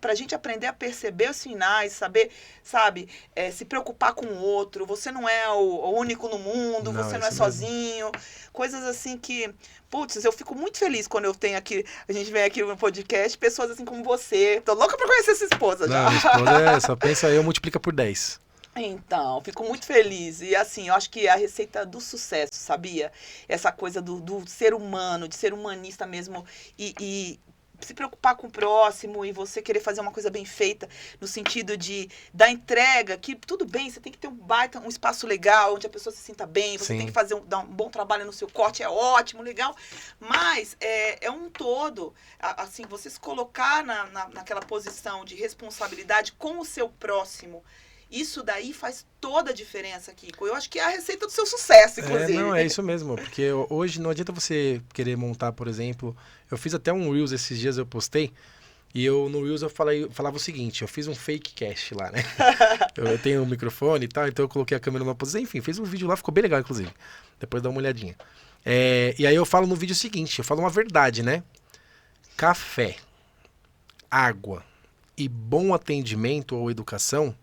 Pra gente aprender a perceber os sinais, saber, sabe, se preocupar com o outro. Você não é o único no mundo, você não é sozinho. Coisas assim que... Putz, eu fico muito feliz quando a gente vem aqui no podcast, pessoas assim como você. Tô louca pra conhecer essa esposa já. Não, minha esposa só pensa eu, multiplica por 10. Então, fico muito feliz. E assim, eu acho que a receita do sucesso, sabia? Essa coisa do ser humano, de ser humanista mesmo e se preocupar com o próximo e você querer fazer uma coisa bem feita no sentido da entrega, que tudo bem, você tem que ter um espaço legal, onde a pessoa se sinta bem, você tem que dar um bom trabalho no seu corte, é ótimo, legal, mas é um todo, assim, você se colocar naquela posição de responsabilidade com o seu próximo. Isso daí faz toda a diferença, Kiko. Eu acho que é a receita do seu sucesso, inclusive. É isso mesmo. Porque hoje não adianta você querer montar, por exemplo... Eu fiz até um Reels esses dias, eu postei. E no Reels eu falava o seguinte. Eu fiz um fake cast lá, né? Eu tenho um microfone e tal, então eu coloquei a câmera numa posição. Enfim, fiz um vídeo lá, ficou bem legal, inclusive. Depois dá uma olhadinha. E aí eu falo no vídeo o seguinte. Eu falo uma verdade, né? Café, água e bom atendimento ou educação...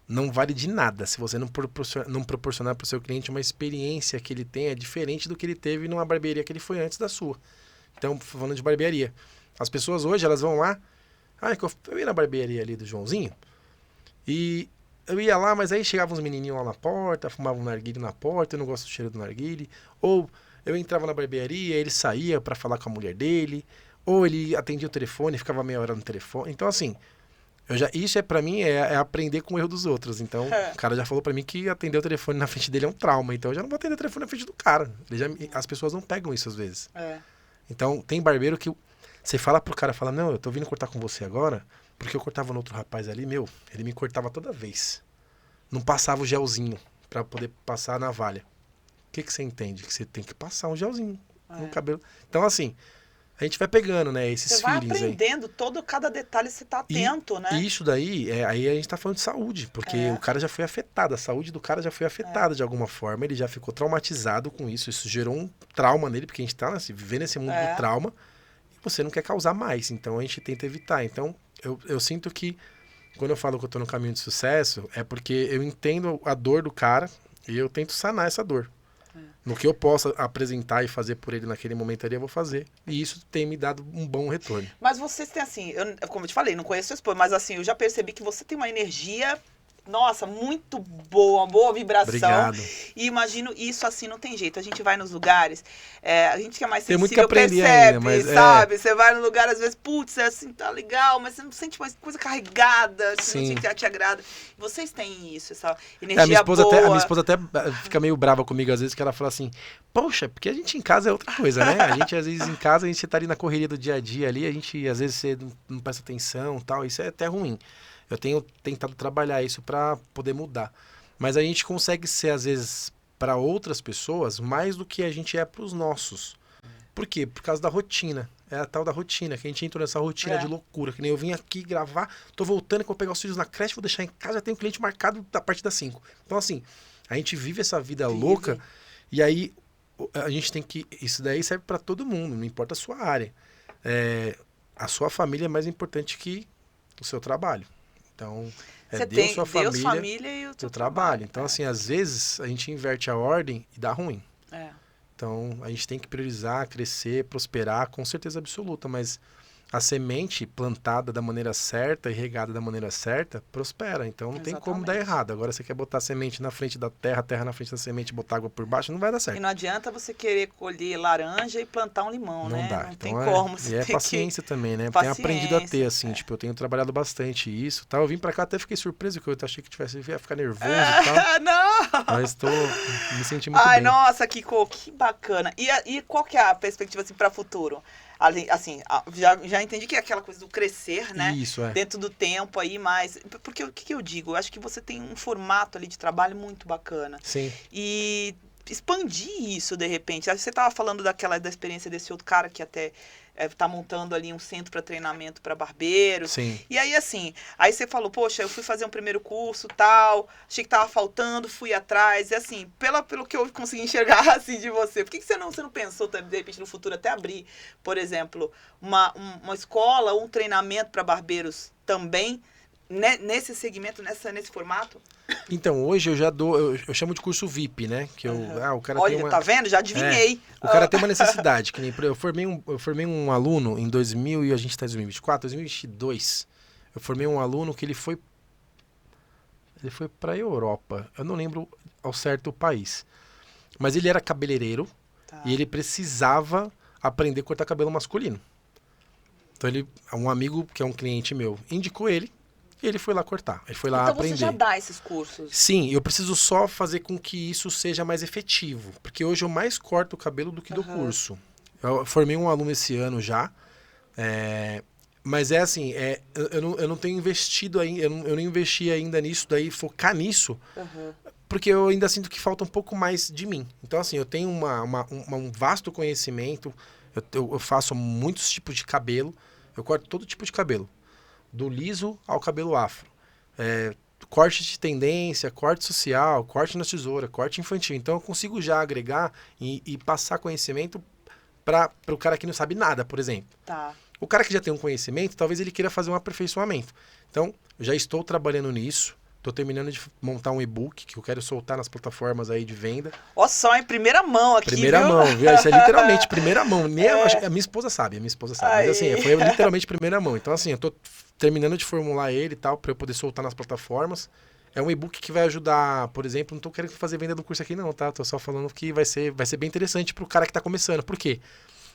não vale de nada se você não proporcionar para o seu cliente uma experiência que ele tenha diferente do que ele teve numa barbearia que ele foi antes da sua. Então, falando de barbearia. As pessoas hoje, elas vão lá... eu ia na barbearia ali do Joãozinho e eu ia lá, mas aí chegavam uns menininhos lá na porta, fumavam um narguilé na porta, eu não gosto do cheiro do narguilé. Ou eu entrava na barbearia, ele saía para falar com a mulher dele, ou ele atendia o telefone, ficava meia hora no telefone. Então, assim... isso pra mim é aprender com o erro dos outros. Então, o cara já falou pra mim que atender o telefone na frente dele é um trauma. Então, eu já não vou atender o telefone na frente do cara. As pessoas não pegam isso às vezes. Então, tem barbeiro que você fala pro cara, não, eu tô vindo cortar com você agora, porque eu cortava no outro rapaz ali, ele me cortava toda vez. Não passava o gelzinho pra poder passar a navalha. O que você entende? Que você tem que passar um gelzinho no cabelo. Então, assim... A gente vai pegando, né, esses feelings aí. Você vai aprendendo cada detalhe, você tá atento, né? E isso daí, aí a gente tá falando de saúde, porque o cara já foi afetado, a saúde do cara já foi afetada de alguma forma, ele já ficou traumatizado com isso gerou um trauma nele, porque a gente tá vivendo nesse mundo do trauma, e você não quer causar mais, então a gente tenta evitar. Então, eu sinto que, quando eu falo que eu tô no caminho de sucesso, é porque eu entendo a dor do cara, e eu tento sanar essa dor. No que eu possa apresentar e fazer por ele naquele momento ali, eu vou fazer. E isso tem me dado um bom retorno. Mas vocês têm assim, como eu te falei, não conheço sua esposa, mas assim, eu já percebi que você tem uma energia, nossa, muito boa vibração. Obrigado. E imagino isso assim, não tem jeito. A gente vai nos lugares, a gente que é mais tem sensível, muito que aprender percebe, ainda, mas sabe? Você vai no lugar, às vezes, putz, é assim, tá legal, mas você não sente mais coisa carregada, que não te agrada. Vocês têm isso, essa energia a minha esposa boa. A minha esposa até fica meio brava comigo, às vezes, que ela fala assim, poxa, porque a gente em casa é outra coisa, né? A gente, às vezes, em casa, a gente tá ali na correria do dia a dia ali, a gente, às vezes, você não presta atenção e tal, isso é até ruim. Eu tenho tentado trabalhar isso para poder mudar. Mas a gente consegue ser, às vezes, para outras pessoas, mais do que a gente é para os nossos. Por quê? Por causa da rotina. É a tal da rotina, que a gente entra nessa rotina de loucura. Que nem eu vim aqui gravar, tô voltando, que eu vou pegar os filhos na creche, vou deixar em casa, já tenho um cliente marcado da parte das 5. Então, assim, a gente vive essa vida louca, e aí a gente tem que... Isso daí serve para todo mundo, não importa a sua área. A sua família é mais importante que o seu trabalho. Então, Deus, sua família e o teu trabalho. Então, assim, às vezes a gente inverte a ordem e dá ruim. Então, a gente tem que priorizar, crescer, prosperar, com certeza absoluta. Mas a semente plantada da maneira certa e regada da maneira certa, prospera. Então não tem como dar errado. Agora você quer botar a semente na frente da terra, a terra na frente da semente, botar água por baixo, não vai dar certo. E não adianta você querer colher laranja e plantar um limão, não né? Dá. Não então tem como. Você e é tem paciência também, né? Paciência, tenho aprendido a ter, assim. Tipo, eu tenho trabalhado bastante isso. Tá? Eu vim pra cá, até fiquei surpreso, que eu achei que ia ficar nervoso e tal. Não! Mas me senti muito Ai, bem. nossa, Kiko, que bacana. E qual que é a perspectiva, assim, para futuro? Assim, já entendi que é aquela coisa do crescer, né? Isso, dentro do tempo aí, mas... Porque o que eu digo? Eu acho que você tem um formato ali de trabalho muito bacana. Sim. E expandir isso, de repente. Você estava falando da experiência desse outro cara que até tá montando ali um centro para treinamento para barbeiros. Sim. E aí, assim, aí você falou, poxa, eu fui fazer um primeiro curso, tal, achei que tava faltando, fui atrás. E assim, pelo que eu consegui enxergar assim de você, por que você não pensou, de repente, no futuro até abrir, por exemplo, uma escola ou um treinamento para barbeiros também, nesse segmento, nesse formato? Então, hoje eu já dou, eu chamo de curso VIP, né? Que o cara Olha, tem uma... tá vendo? Já adivinhei. O cara tem uma necessidade, que nem eu formei um aluno em 2000 e a gente tá em 2024, 2022. Eu formei um aluno que ele foi para a Europa. Eu não lembro ao certo o país. Mas ele era cabeleireiro e ele precisava aprender a cortar cabelo masculino. Então um amigo que é um cliente meu indicou ele. E ele foi lá cortar, ele foi lá aprender. Então você já dá esses cursos? Sim, eu preciso só fazer com que isso seja mais efetivo. Porque hoje eu mais corto o cabelo do que do curso. Eu formei um aluno esse ano já. Mas é assim, eu não tenho investido ainda, eu não investi ainda nisso, daí focar nisso. Porque eu ainda sinto que falta um pouco mais de mim. Então assim, eu tenho um vasto conhecimento, eu faço muitos tipos de cabelo, eu corto todo tipo de cabelo. Do liso ao cabelo afro. Corte de tendência, corte social, corte na tesoura, corte infantil. Então eu consigo já agregar e passar conhecimento para o cara que não sabe nada, por exemplo. Tá. O cara que já tem um conhecimento, talvez ele queira fazer um aperfeiçoamento. Então, eu já estou trabalhando nisso. Estou terminando de montar um e-book que eu quero soltar nas plataformas aí de venda. Ó, só em primeira mão aqui, Primeira mão, viu? Isso é literalmente primeira mão. A minha esposa sabe. Mas assim, foi literalmente primeira mão. Então assim, eu tô terminando de formular ele e tal, para eu poder soltar nas plataformas. É um e-book que vai ajudar, por exemplo, não tô querendo fazer venda do curso aqui não, tá? Tô só falando que vai ser bem interessante pro cara que tá começando. Por quê?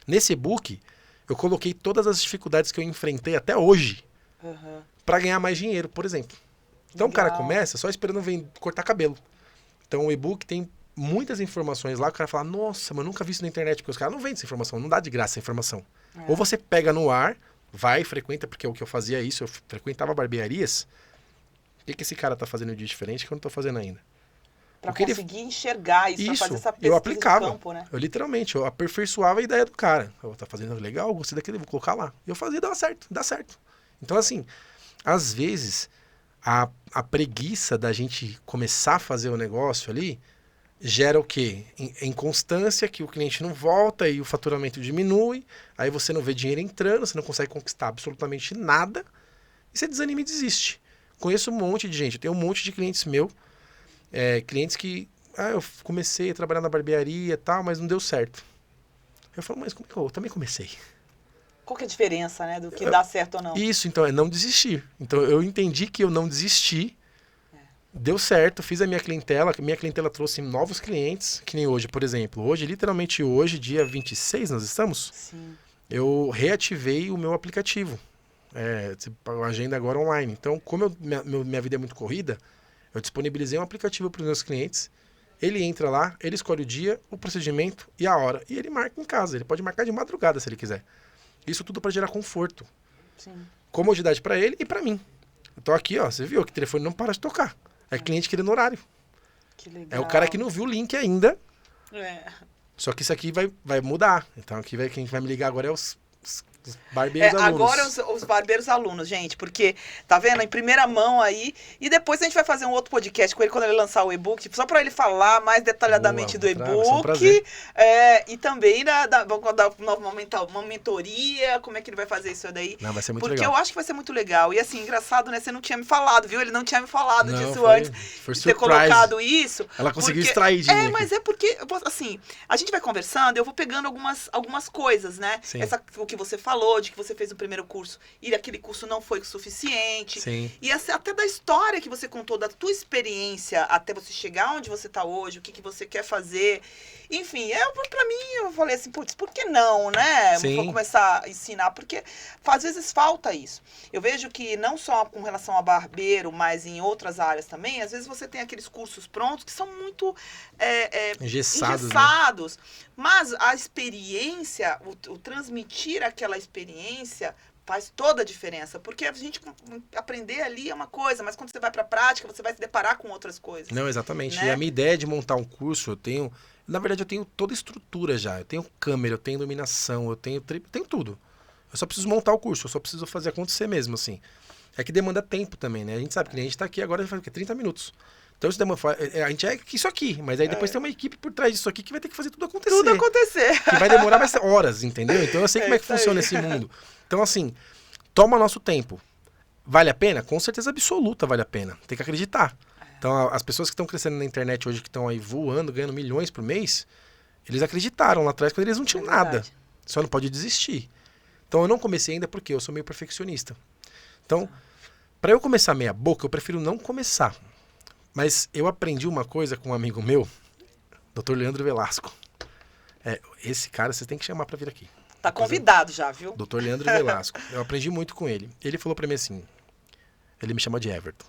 Nesse e-book, eu coloquei todas as dificuldades que eu enfrentei até hoje para ganhar mais dinheiro, por exemplo. Então o cara começa só esperando cortar cabelo. Então o e-book tem muitas informações lá, o cara fala, nossa, mas eu nunca vi isso na internet, porque os caras não vendem essa informação, não dá de graça essa informação. Ou você pega no ar, vai, frequenta, porque o que eu fazia isso, eu frequentava barbearias. O que esse cara tá fazendo de diferente que eu não tô fazendo ainda? Pra conseguir enxergar isso, pra fazer essa pesquisa eu aplicava. de campo, né? Eu aperfeiçoava a ideia do cara. Eu tá fazendo legal, gostei daquele, vou colocar lá. E eu fazia, dá certo. Então assim, às vezes... A preguiça da gente começar a fazer o negócio ali gera o quê? Inconstância, que o cliente não volta e o faturamento diminui, aí você não vê dinheiro entrando, você não consegue conquistar absolutamente nada, e você desanima e desiste. Conheço um monte de gente, eu tenho um monte de clientes meus, clientes que, eu comecei a trabalhar na barbearia e tal, mas não deu certo. Eu falo, mas como que eu também comecei? Qual que é a diferença, né, do que dá certo ou não? Isso, então, é não desistir. Então, eu entendi que eu não desisti, deu certo, fiz a minha clientela trouxe novos clientes, que nem hoje, por exemplo. Literalmente hoje, dia 26, nós estamos? Sim. Eu reativei o meu aplicativo. A agenda agora online. Então, como minha vida é muito corrida, eu disponibilizei um aplicativo para os meus clientes. Ele entra lá, ele escolhe o dia, o procedimento e a hora. E ele marca em casa. Ele pode marcar de madrugada, se ele quiser. Isso tudo para gerar conforto. Sim. Comodidade para ele e para mim. Eu tô aqui, ó, você viu que o telefone não para de tocar. É cliente querendo horário. Que legal. É o cara que não viu o link ainda. Só que isso aqui vai mudar. Então aqui quem vai me ligar agora é os barbeiros alunos. Agora os barbeiros alunos, gente, porque, tá vendo, em primeira mão aí, e depois a gente vai fazer um outro podcast com ele quando ele lançar o e-book, só para ele falar mais detalhadamente do e-book, e também uma mentoria, como é que ele vai fazer isso daí. Não, vai ser muito porque legal. Eu acho que vai ser muito legal, e assim, engraçado, né, você não tinha me falado, viu, ele não tinha me falado disso antes, de ter colocado isso. Ela conseguiu extrair de mim. Mas é porque, assim, a gente vai conversando, eu vou pegando algumas coisas, né, o que você fala, falou, de que você fez o primeiro curso e aquele curso não foi o suficiente. Sim. E até da história que você contou, da tua experiência até você chegar onde você está hoje, o que você quer fazer. Enfim, pra mim, eu falei assim, putz, por que não, né? Sim. Vou começar a ensinar, porque às vezes falta isso. Eu vejo que não só com relação a barbeiro, mas em outras áreas também, às vezes você tem aqueles cursos prontos que são muito engessados. Né? Mas a experiência, o transmitir aquela experiência faz toda a diferença, porque a gente aprender ali é uma coisa, mas quando você vai para a prática, você vai se deparar com outras coisas. Não, exatamente. Né? E a minha ideia de montar um curso, na verdade, eu tenho toda a estrutura já. Eu tenho câmera, eu tenho iluminação, eu tenho tudo. Eu só preciso montar o curso, eu só preciso fazer acontecer mesmo, assim. É que demanda tempo também, né? A gente sabe que a gente tá aqui agora faz 30 minutos. Então isso demanda, a gente é isso aqui, mas aí depois tem uma equipe por trás disso aqui que vai ter que fazer tudo acontecer. Tudo acontecer. Que vai demorar mais horas, entendeu? Então eu sei como é que funciona esse mundo. Então assim, toma nosso tempo. Vale a pena? Com certeza absoluta vale a pena. Tem que acreditar. Então as pessoas que estão crescendo na internet hoje, que estão aí voando, ganhando milhões por mês, eles acreditaram lá atrás quando eles não tinham nada. Só não pode desistir. Então eu não comecei ainda porque eu sou meio perfeccionista. Então, para eu começar meia boca, eu prefiro não começar. Mas eu aprendi uma coisa com um amigo meu, Dr. Leandro Velasco. Esse cara você tem que chamar para vir aqui. Tá convidado já, viu? Dr. Leandro Velasco. Eu aprendi muito com ele. Ele falou para mim assim, ele me chama de Everton.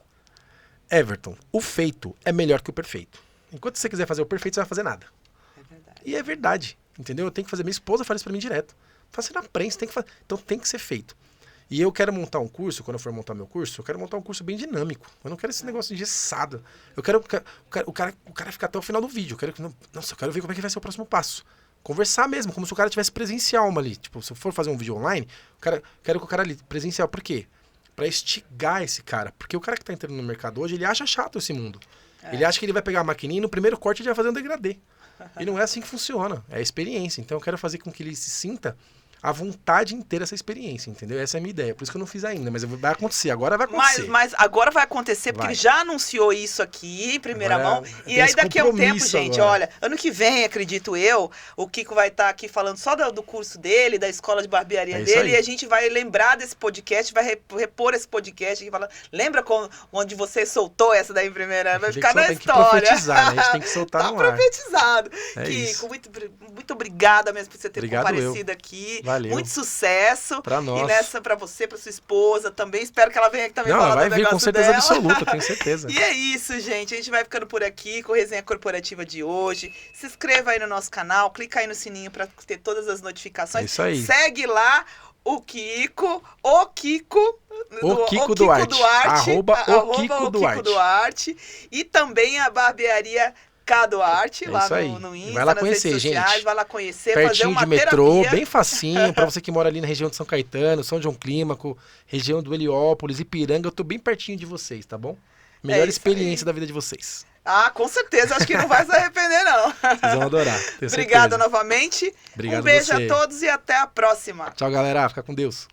Everton, o feito é melhor que o perfeito. Enquanto você quiser fazer o perfeito, você não vai fazer nada. É verdade. E é verdade, entendeu? Eu tenho que fazer. Minha esposa fala isso para mim direto. Faça na prensa, tem que fazer. Então tem que ser feito. E eu quero montar um curso, quando eu for montar meu curso, eu quero montar um curso bem dinâmico. Eu não quero esse negócio engessado. Eu quero o cara ficar até o final do vídeo. Eu quero ver como é que vai ser o próximo passo. Conversar mesmo, como se o cara tivesse presencial ali. Tipo, se eu for fazer um vídeo online, quero que o cara ali, presencial. Por quê? Pra instigar esse cara. Porque o cara que tá entrando no mercado hoje, ele acha chato esse mundo. Ele acha que ele vai pegar a maquininha e no primeiro corte ele vai fazer um degradê. E não é assim que funciona. É a experiência. Então eu quero fazer com que ele se sinta a vontade inteira essa experiência, entendeu? Essa é a minha ideia. Por isso que eu não fiz ainda, mas vai acontecer. Agora vai acontecer. Mas agora vai acontecer, porque ele já anunciou isso aqui em primeira mão. E aí daqui a um tempo, gente, olha, ano que vem, acredito eu, o Kiko vai estar aqui falando só do curso dele, da escola de barbearia dele, e a gente vai lembrar desse podcast, vai repor esse podcast aqui falando. Lembra onde você soltou essa daí em primeira? Vai ficar na história. Tem que profetizar, né? A gente tem que soltar no ar. Tá profetizado. Kiko, muito obrigada mesmo por você ter comparecido aqui. Valeu. Muito sucesso. Pra nós. E nessa pra você, pra sua esposa também. Espero que ela venha aqui também falar do negócio dela. Vai vir com certeza absoluta, tenho certeza. E é isso, gente. A gente vai ficando por aqui com a resenha corporativa de hoje. Se inscreva aí no nosso canal, clica aí no sininho pra ter todas as notificações. É isso aí. Segue lá o Kiko Duarte. Arroba o Kiko Duarte. E também a barbearia Duarte, lá no Insta, vai lá nas conhecer, redes sociais, gente. vai lá conhecer, pertinho fazer uma de metrô, terapia. Bem facinho, pra você que mora ali na região de São Caetano, São João Clímaco, região do Heliópolis, Ipiranga, eu tô bem pertinho de vocês, tá bom? Melhor experiência da vida de vocês. Ah, com certeza, acho que não vai se arrepender, não. Vocês vão adorar. Obrigada novamente. Obrigado um beijo a todos e até a próxima. Tchau, galera. Fica com Deus.